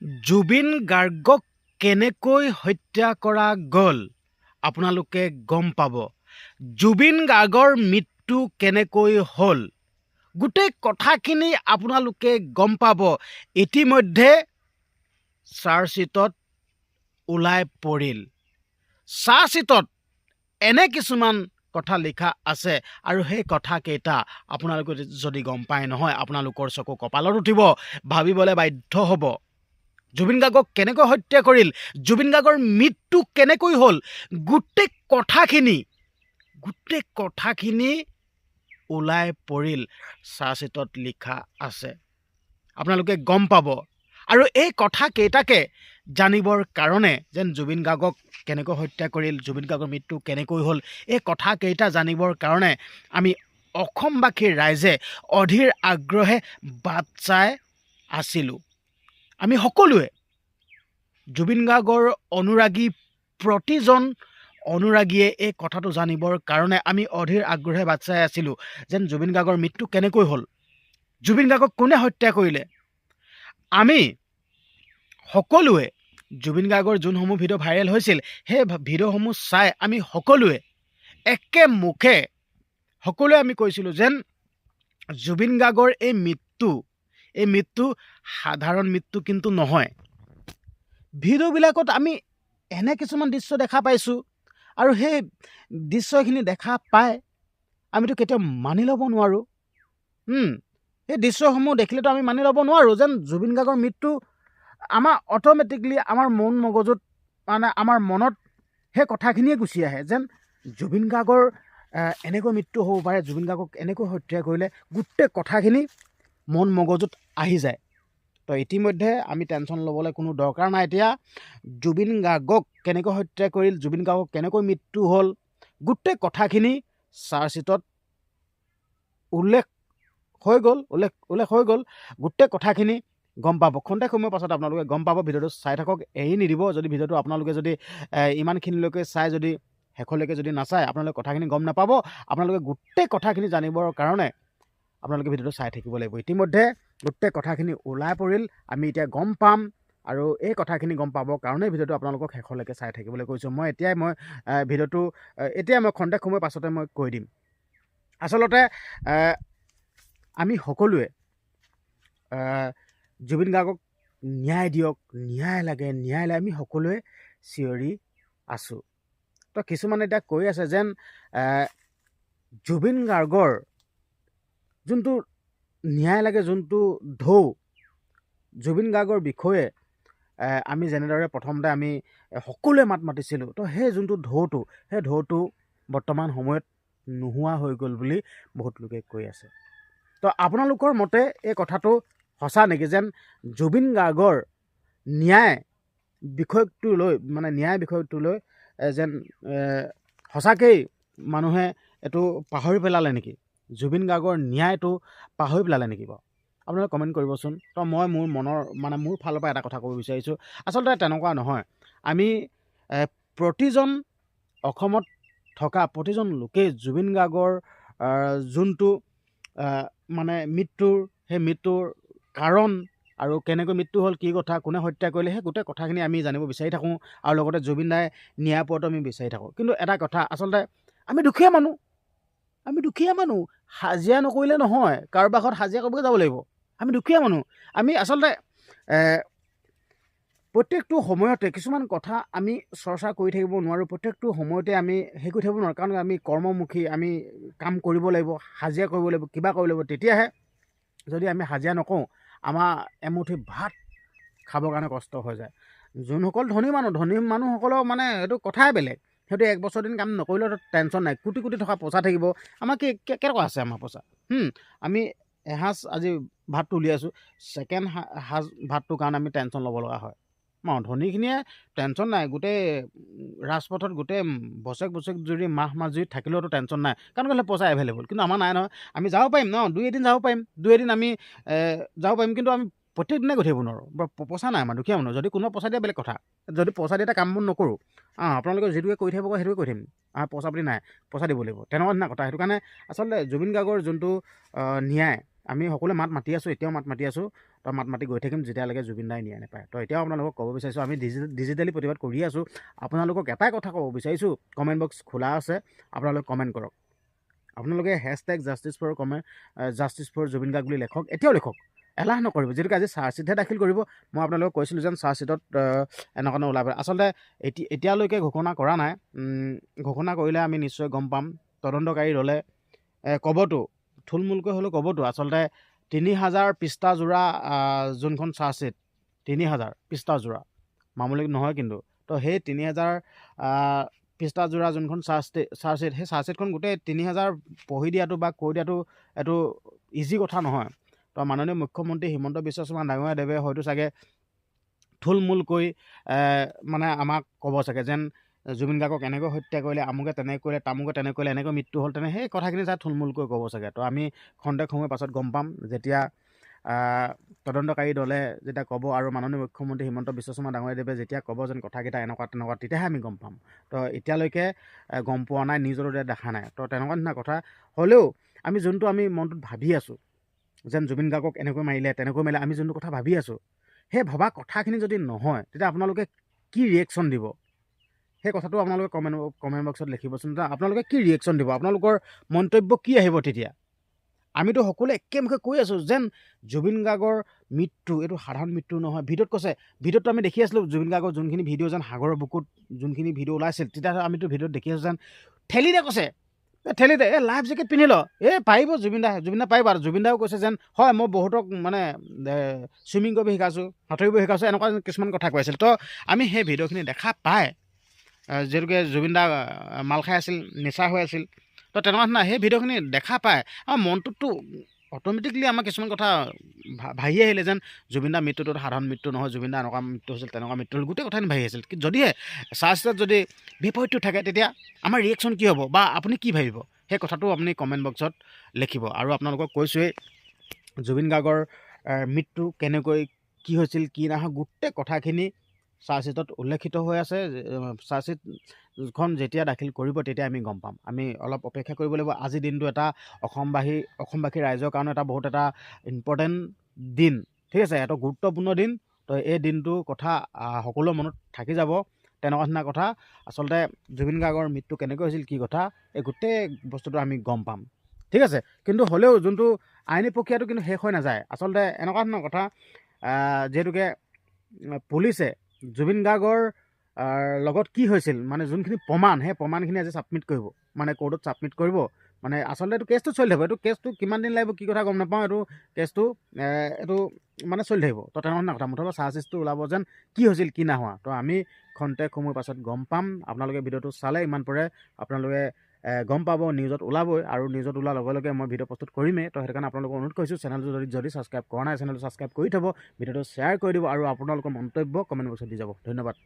জুবিন গাৰ্গক কেনেকৈ হত্যা কৰা গ'ল আপোনালোকে গম পাব। জুবিন গাৰ্গৰ মৃত্যু কেনেকৈ হ'ল গোটেই কথাখিনি আপোনালোকে গম পাব। ইতিমধ্যে চাৰ্জশ্বিটত ওলাই পৰিল। চাৰ্জশ্বিটত এনে কিছুমান কথা লিখা আছে আৰু সেই কথাকেইটা আপোনালোকে যদি গম পায় নহয়, আপোনালোকৰ চকু কপালত উঠিব, ভাবিবলৈ বাধ্য হ'ব। জুবিন গাৰ্গক কেনেকৈ হত্যা কৰিল, জুবিন গাৰ্গৰ মৃত্যু কেনেকৈ হ'ল, গোটেই কথাখিনি ওলাই পৰিল। চাৰ্জশ্বিটত লিখা আছে, আপোনালোকে গম পাব। আৰু এই কথাকেইটাকে জানিবৰ কাৰণে, যেন জুবিন গাৰ্গক কেনেকৈ হত্যা কৰিল, জুবিন গাৰ্গৰ মৃত্যু কেনেকৈ হ'ল, এই কথাকেইটা জানিবৰ কাৰণে আমি অসমবাসীৰ ৰাইজে অধীৰ আগ্ৰহে বাট চাই আছিলোঁ। আমি সকলোৱে জুবিন গাৰ্গৰ অনুৰাগী, প্ৰতিজন অনুৰাগীয়ে এই কথাটো জানিবৰ কাৰণে আমি অধীৰ আগ্ৰহে বাট চাই আছিলোঁ, যেন জুবিন গাৰ্গৰ মৃত্যু কেনেকৈ হ'ল, জুবিন গাৰ্গক কোনে হত্যা কৰিলে। আমি সকলোৱে জুবিন গাৰ্গৰ যোনসমূহ ভিডিঅ' ভাইৰেল হৈছিল, সেই ভিডিঅ'সমূহ চাই আমি সকলোৱে একেমুখে আমি কৈছিলোঁ যেন জুবিন গাৰ্গৰ এই মৃত্যু সাধাৰণ মৃত্যু কিন্তু নহয়। ভিডিঅ'বিলাকত আমি এনে কিছুমান দৃশ্য দেখা পাইছোঁ, আৰু সেই দৃশ্যখিনি দেখা পাই আমিতো কেতিয়াও মানি ল'ব নোৱাৰোঁ। সেই দৃশ্যসমূহ দেখিলেতো আমি মানি ল'ব নোৱাৰোঁ যেন জুবিন গাৰ্গৰ মৃত্যু। আমাৰ অট'মেটিকলি আমাৰ মগজুত, মানে আমাৰ মনত সেই কথাখিনিয়ে গুচি আহে যেন জুবিন গাৰ্গৰ এনেকৈ মৃত্যু হ'ব পাৰে, জুবিন গাৰ্গক এনেকৈ হত্যা কৰিলে, গোটেই কথাখিনি মগজুত আহি যায়। তো ইতিমধ্যে আমি টেনশ্যন ল'বলৈ কোনো দৰকাৰ নাই। এতিয়া জুবিন গাৰ্গক কেনেকৈ হত্যা কৰিল, জুবিন গাৰ্গক কেনেকৈ মৃত্যু হ'ল, গোটেই কথাখিনি চাৰ্জশ্বিটত উল্লেখ হৈ গ'ল। গোটেই কথাখিনি গম পাব। খন্তেক সময়ৰ পাছত আপোনালোকে গম পাব। ভিডিঅ'টো চাই থাকক, এৰি নিদিব। যদি ভিডিঅ'টো আপোনালোকে যদি ইমানখিনিলৈকে চাই, যদি শেষলৈকে যদি নাচায়, আপোনালোকে কথাখিনি গম নাপাব। আপোনালোকে গোটেই কথাখিনি জানিবৰ কাৰণে আপোনালোকে ভিডিঅ'টো চাই থাকিব লাগিব। ইতিমধ্যে গোটেই কথাখিনি ওলাই পৰিল, আমি এতিয়া গম পাম। আৰু এই কথাখিনি গম পাবৰ কাৰণে ভিডিঅ'টো আপোনালোকক শেষলৈকে চাই থাকিবলৈ কৈছোঁ। মই ভিডিঅ'টো মই খন্তেক সময়ৰ পাছতে মই কৈ দিম। আচলতে আমি সকলোৱে জুবিন গাৰ্গক ন্যায় দিয়ক, ন্যায় লাগে আমি সকলোৱে চিঞৰি আছোঁ। তো কিছুমানে এতিয়া কৈ আছে যেন জুবিন গাৰ্গৰ যোনটো ন্যায় লাগে, যোনটো ঢৌ, জুবিন গাৰ্গৰ বিষয়ে আমি যেনেদৰে প্ৰথমতে আমি সকলোৱে মাত মাতিছিলোঁ, তো সেই যোনটো ঢৌটো বৰ্তমান সময়ত নোহোৱা হৈ গ'ল বুলি বহুত লোকে কৈ আছে। তো আপোনালোকৰ মতে এই কথাটো সঁচা নেকি, যেন জুবিন গাৰ্গৰ ন্যায় বিষয়টো লৈ যেন সঁচাকেই মানুহে এইটো পাহৰি পেলালে নেকি, জুবিন গাৰ্গৰ ন্যায়টো পাহৰি পেলালে নেকি বাৰু? আপোনালোকে কমেণ্ট কৰিবচোন। তো মই মোৰ ফালৰ পৰা এটা কথা ক'ব বিচাৰিছোঁ, আচলতে তেনেকুৱা নহয়। আমি প্ৰতিজন অসমত থকা প্ৰতিজন লোকেই জুবিন গাৰ্গৰ যোনটো সেই মৃত্যুৰ কাৰণ আৰু কেনেকৈ মৃত্যু হ'ল, কি কথা, কোনে হত্যা কৰিলে, সেই গোটেই কথাখিনি আমি জানিব বিচাৰি থাকোঁ। আৰু লগতে জুবিন দাই ন্যায় পোৱাটো আমি বিচাৰি থাকোঁ। কিন্তু এটা কথা, আচলতে আমি দুখীয়া মানুহ, হাজিৰা নকৰিলে নহয়, কাৰোবাৰ ঘৰত হাজিৰা কৰিবলৈ যাব লাগিব। আমি দুখীয়া মানুহ। আমি আচলতে প্ৰত্যেকটো সময়তে কিছুমান কথা আমি চৰ্চা কৰি থাকিব নোৱাৰোঁ। প্ৰত্যেকটো সময়তে আমি হেৰি কৰি থাকিব নোৱাৰোঁ, কাৰণ আমি কৰ্মমুখী, আমি কাম কৰিব লাগিব, হাজিৰা কৰিব লাগিব, কিবা কৰিব লাগিব। তেতিয়াহে, যদি আমি হাজিৰা নকৰোঁ, আমাৰ এমুঠি ভাত খাবৰ কাৰণে কষ্ট হৈ যায়। যোনসকল ধনী মানুহসকলৰ মানে এইটো কথাই বেলেগ। সিহঁতে 1 বছৰ দিন কাম নকৰিলেও টেনশ্যন নাই, কোটি টকা পইচা থাকিব। আমাৰ কেইটকা আছে আমাৰ পইচা? আমি এসাঁজ আজি ভাতটো উলিয়াইছোঁ, ছেকেণ্ড সাঁজ ভাতটোৰ কাৰণে আমি টেনশ্যন ল'ব লগা হয়। ধনীখিনিয়ে টেনশ্যন নাই, গোটেই ৰাজপথত গোটেই বছক যদি মাহ জুৰি থাকিলেওতো টেনশ্যন নাই, কাৰণ কেলৈ পইচা এভেইলেবল। কিন্তু আমাৰ নাই নহয়। আমি যাব পাৰিম ন, 2 এদিন যাব পাৰিম, 2 এদিন আমি যাব পাৰিম, কিন্তু আমি প্ৰত্যেক দিনে গৈ থাকিব নোৱাৰোঁ। পইচা নাই আমাৰ, দুখীয়া মানুহ। যদি কোনোবা পইচা দিয়ে বেলেগ কথা, যদি পইচা দিয়ে এটা কাম বন নকৰোঁ, আপোনালোকে যিটোকে কৰি থাকিব সেইটোকে কৰি থাকিম, পইচা পাতি নাই, পইচা দিব লাগিব, তেনেকুৱা ধৰণৰ কথা। সেইটো কাৰণে আচলতে জুবিন গাৰ্গৰ যোনটো ন্যায়, আমি সকলোৱে মাত মাতি আছোঁ, এতিয়াও মাত মাতি আছোঁ। তো মাত মাতি গৈ থাকিম যেতিয়ালৈকে জুবিন দাই ন্যায় নাপায়। তো এতিয়াও আপোনালোকক ক'ব বিচাৰিছোঁ, আমি ডিজিটেলি প্ৰতিবাদ কৰি আছোঁ। আপোনালোকক এটাই কথা ক'ব বিচাৰিছোঁ, কমেণ্ট বক্স খোলা আছে, আপোনালোকে কমেণ্ট কৰক। আপোনালোকে #জাষ্টিছ ফৰ জুবিন গাৰ্গ বুলি লেখক, এতিয়াও লিখক, এলাহ নকৰিব। যিহেতুকে আজি চাৰ্জশ্বিটহে দাখিল কৰিব, মই আপোনালোকক কৈছিলোঁ যেন চাৰ্জশ্বিটত এনেকুৱা ওলাব। আচলতে এতিয়ালৈকে ঘোষণা কৰা নাই। ঘোষণা কৰিলে আমি নিশ্চয় গম পাম। তদন্তকাৰী দলে ক'বতো, থুলমূলকৈ হ'লেও ক'বতো। আচলতে 3000 পৃষ্ঠাজোৰা যোনখন চাৰ্জশ্বিট, 3000 পৃষ্ঠাজোৰা মামুলি নহয় কিন্তু। তো সেই 3000 পৃষ্ঠাজোৰা যোনখন চাৰ্জশ্বিট, সেই চাৰ্জশ্বিটখন গোটেই 3000 পঢ়ি দিয়াটো বা কৈ দিয়াটো এইটো ইজি কথা নহয়। তো মাননীয় মুখ্যমন্ত্ৰী হিমন্ত বিশ্ব শৰ্মা ডাঙৰীয়াদেৱে হয়তো চাগে থুলমূলকৈ মানে আমাক ক'ব চাগে যেন জুবিন গাৰ্গক এনেকৈ হত্যা কৰিলে, আমুকে তেনেকৈ কৰিলে, তামুকে তেনেকৈ কৰিলে, এনেকৈ মৃত্যু হ'ল, তেনে সেই কথাখিনি চাই থুলমূলকৈ ক'ব চাগে। তো আমি খন্তেক সময় পাছত গম পাম, যেতিয়া তদন্তকাৰী দলে যেতিয়া ক'ব আৰু মাননীয় মুখ্যমন্ত্ৰী হিমন্ত বিশ্ব শৰ্মা ডাঙৰীয়াদেৱে যেতিয়া ক'ব যেন কথাকেইটা এনেকুৱা তেনেকুৱা, তেতিয়াহে আমি গম পাম। তো এতিয়ালৈকে গম পোৱা নাই, নিজৰ দেখা নাই। তো তেনেকুৱা নিচিনা কথা হ'লেও আমি যোনটো মনটোত ভাবি আছোঁ যেন জুবিন গাৰ্গক এনেকৈ মাৰিলে তেনেকৈ মাৰিলে, আমি যোনটো কথা ভাবি আছোঁ, সেই ভবা কথাখিনি যদি নহয়, তেতিয়া আপোনালোকে কি ৰিয়েকশ্যন দিব, সেই কথাটো আপোনালোকে কমেণ্ট বক্সত লিখিবচোন। আপোনালোকে কি ৰিয়েকশ্যন দিব, আপোনালোকৰ মন্তব্য কি আহিব তেতিয়া? আমিতো সকলোৱে একেমুখে কৈ আছোঁ যেন জুবিন গাৰ্গৰ মৃত্যু এইটো সাধাৰণ মৃত্যু নহয়। ভিডিঅ'টো আমি দেখি আছিলোঁ, জুবিন গাৰ্গৰ যোনখিনি ভিডিঅ' যেন সাগৰৰ বুকুত যোনখিনি ভিডিঅ' ওলাইছিল, তেতিয়া আমিতো ভিডিঅ'ত দেখি আছোঁ যেন ঠেলি দে কৈছে, ঠেলি দে, লাইফ জেকেট পিন্ধি ল, পাৰিব জুবিন দা পাৰিব। আৰু জুবিন দাও কৈছে যেন হয় মই বহুতক মানে চুইমিং কৰিব শিকাইছোঁ, সাঁতুৰিব শিকাইছোঁ, এনেকুৱা কিছুমান কথা কৈ আছিল। তো আমি সেই ভিডিঅ'খিনি দেখা পাই, যিহেতুকে জুবিন দা মাল খাই আছিল, নিচা হৈ আছিল, তো তেনেকুৱা ধৰণৰ সেই ভিডিঅ'খিনি দেখা পাই আমাৰ মনটোতো অট'মেটিকলি আমাৰ কিছুমান কথা ভাহি আহিলে যেন জুবিন দাৰ মৃত্যুটো সাধাৰণ মৃত্যু নহয়, জুবিন দা এনেকুৱা মৃত্যু হৈছিল, তেনেকুৱা মৃত্যু হ'ল, গোটেই কথাখিনি ভাহি আছিল। যদিহে চাৰ্জশ্বিটত যদি বিপৰীতটো থাকে, তেতিয়া আমাৰ ৰিয়েকশ্যন কি হ'ব বা আপুনি কি ভাবিব, সেই কথাটো আপুনি কমেণ্ট বক্সত লিখিব। আৰু আপোনালোকক কৈছোঁৱেই, জুবিন গাৰ্গৰ মৃত্যু কেনেকৈ, কি হৈছিল, কি নহয়, গোটেই কথাখিনি চাৰ্জশ্বিটত উল্লেখিত হৈ আছে। চাৰ্জশ্বিটখন যেতিয়া দাখিল কৰিব তেতিয়া আমি গম পাম। আমি অলপ অপেক্ষা কৰিব লাগিব। আজিৰ দিনটো এটা অসমবাসী ৰাইজৰ কাৰণে বহুত এটা ইম্পৰ্টেণ্ট দিন, ঠিক আছে, এটা গুৰুত্বপূৰ্ণ দিন। তো এই দিনটোৰ কথা সকলোৰে মনত থাকি যাব। তেনেকুৱা ধৰণৰ কথা। আচলতে জুবিন গাৰ্গৰ মৃত্যু কেনেকৈ হৈছিল, কি কথা, এই গোটেই বস্তুটো আমি গম পাম, ঠিক আছে। কিন্তু হ'লেও যোনটো আইনী প্ৰক্ৰিয়াটো কিন্তু শেষ হৈ নাযায়। আচলতে এনেকুৱা ধৰণৰ কথা, যিহেতুকে পুলিচে জুবিন গাৰ্গৰ লগত কি হৈছিল, মানে যোনখিনি প্ৰমাণ, সেই প্ৰমাণখিনি আজি ছাবমিট কৰিব, মানে কোৰ্টত ছাবমিট কৰিব। মানে আচলতে এইটো কেছটো চলি থাকিব। এইটো কেছটো কিমান দিন লাগিব, কি কথা গম নাপাওঁ। এইটো কেছটো এইটো মানে চলি থাকিব। তো তেনেকুৱা কথা, মুঠতে চাৰ্জশ্বিটটো ওলাব যেন কি হৈছিল, কি নাহোৱা। তো আমি খন্তেক সময় পাছত গম পাম। আপোনালোকে ভিডিঅ'টো চালে ইমান পৰে আপোনালোকে গম পাব, নিউজত ওলাবই। আৰু নিউজত ওলোৱাৰ লগে লগে মই ভিডিঅ' প্ৰস্তুত কৰিমেই। তো সেইটো কাৰণে আপোনালোকক অনুৰোধ কৰিছোঁ, চেনেলটো যদি ছাবস্ক্ৰাইব কৰা নাই, চেনেলটো ছাবস্ক্ৰাইব কৰি থ'ব, ভিডিঅ'টো শ্বেয়াৰ কৰি দিব, আৰু আপোনালোকৰ মন্তব্য কমেণ্ট বক্সত দি যাব। ধন্যবাদ।